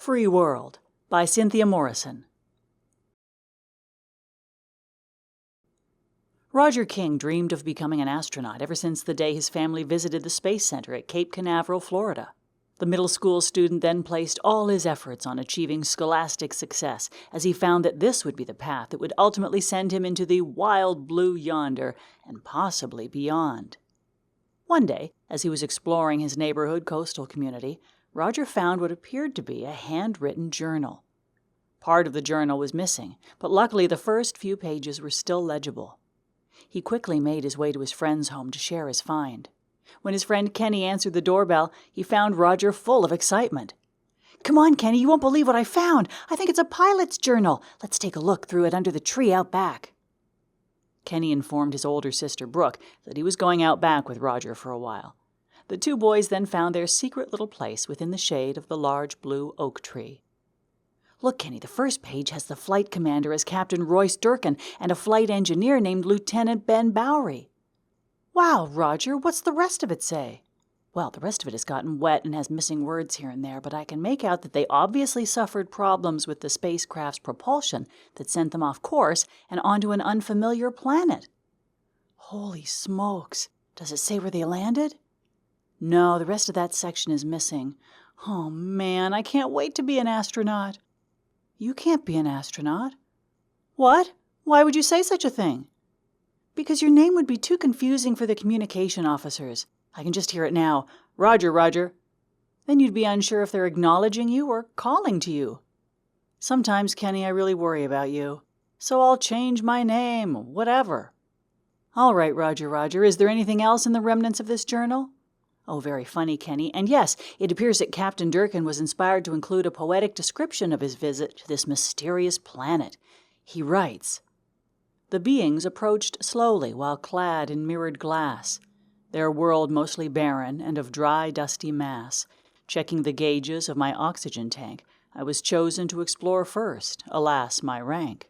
Free World by Cynthia Morrison. Roger King dreamed of becoming an astronaut ever since the day his family visited the Space Center at Cape Canaveral, Florida. The middle school student then placed all his efforts on achieving scholastic success, as he found that this would be the path that would ultimately send him into the wild blue yonder and possibly beyond. One day, as he was exploring his neighborhood coastal community, Roger found what appeared to be a handwritten journal. Part of the journal was missing, but luckily the first few pages were still legible. He quickly made his way to his friend's home to share his find. When his friend Kenny answered the doorbell, he found Roger full of excitement. "Come on, Kenny, you won't believe what I found. I think it's a pilot's journal. Let's take a look through it under the tree out back." Kenny informed his older sister, Brooke, that he was going out back with Roger for a while. The two boys then found their secret little place within the shade of the large blue oak tree. "Look, Kenny, the first page has the flight commander as Captain Royce Durkin and a flight engineer named Lieutenant Ben Bowery." "Wow, Roger, what's the rest of it say?" "Well, the rest of it has gotten wet and has missing words here and there, but I can make out that they obviously suffered problems with the spacecraft's propulsion that sent them off course and onto an unfamiliar planet." "Holy smokes! Does it say where they landed?" "No, the rest of that section is missing. Oh, man, I can't wait to be an astronaut." "You can't be an astronaut." "What? Why would you say such a thing?" "Because your name would be too confusing for the communication officers. I can just hear it now. Roger, Roger. Then you'd be unsure if they're acknowledging you or calling to you." "Sometimes, Kenny, I really worry about you. So I'll change my name, whatever." "All right, Roger, Roger. Is there anything else in the remnants of this journal?" "Oh, very funny, Kenny. And yes, it appears that Captain Durkin was inspired to include a poetic description of his visit to this mysterious planet. He writes, 'The beings approached slowly while clad in mirrored glass, their world mostly barren and of dry, dusty mass. Checking the gauges of my oxygen tank, I was chosen to explore first, alas, my rank.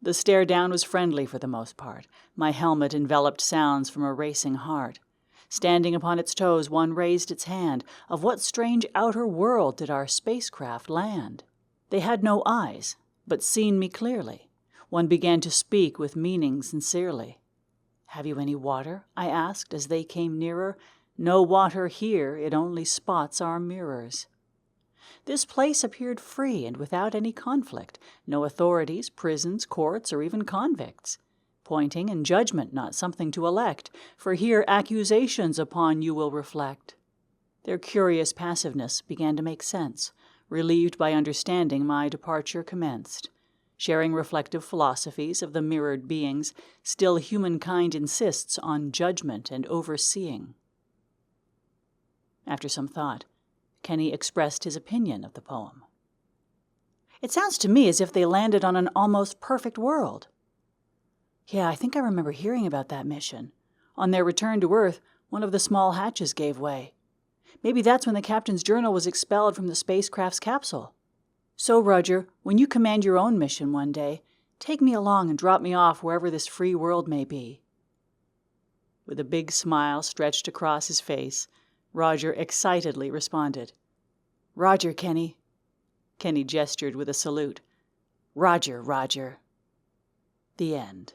The stare down was friendly for the most part. My helmet enveloped sounds from a racing heart. Standing upon its toes, one raised its hand. Of what strange outer world did our spacecraft land? They had no eyes, but seen me clearly. One began to speak with meaning sincerely. 'Have you any water?' I asked as they came nearer. 'No water here, it only spots our mirrors.' This place appeared free and without any conflict. No authorities, prisons, courts, or even convicts. Pointing and judgment not something to elect, for here accusations upon you will reflect." Their curious passiveness began to make sense. Relieved by understanding, my departure commenced. Sharing reflective philosophies of the mirrored beings, still humankind insists on judgment and overseeing. After some thought, Kenny expressed his opinion of the poem. "It sounds to me as if they landed on an almost perfect world." "Yeah, I think I remember hearing about that mission. On their return to Earth, one of the small hatches gave way. Maybe that's when the captain's journal was expelled from the spacecraft's capsule. So, Roger, when you command your own mission one day, take me along and drop me off wherever this free world may be." With a big smile stretched across his face, Roger excitedly responded, "Roger, Kenny." Kenny gestured with a salute. "Roger, Roger." The end.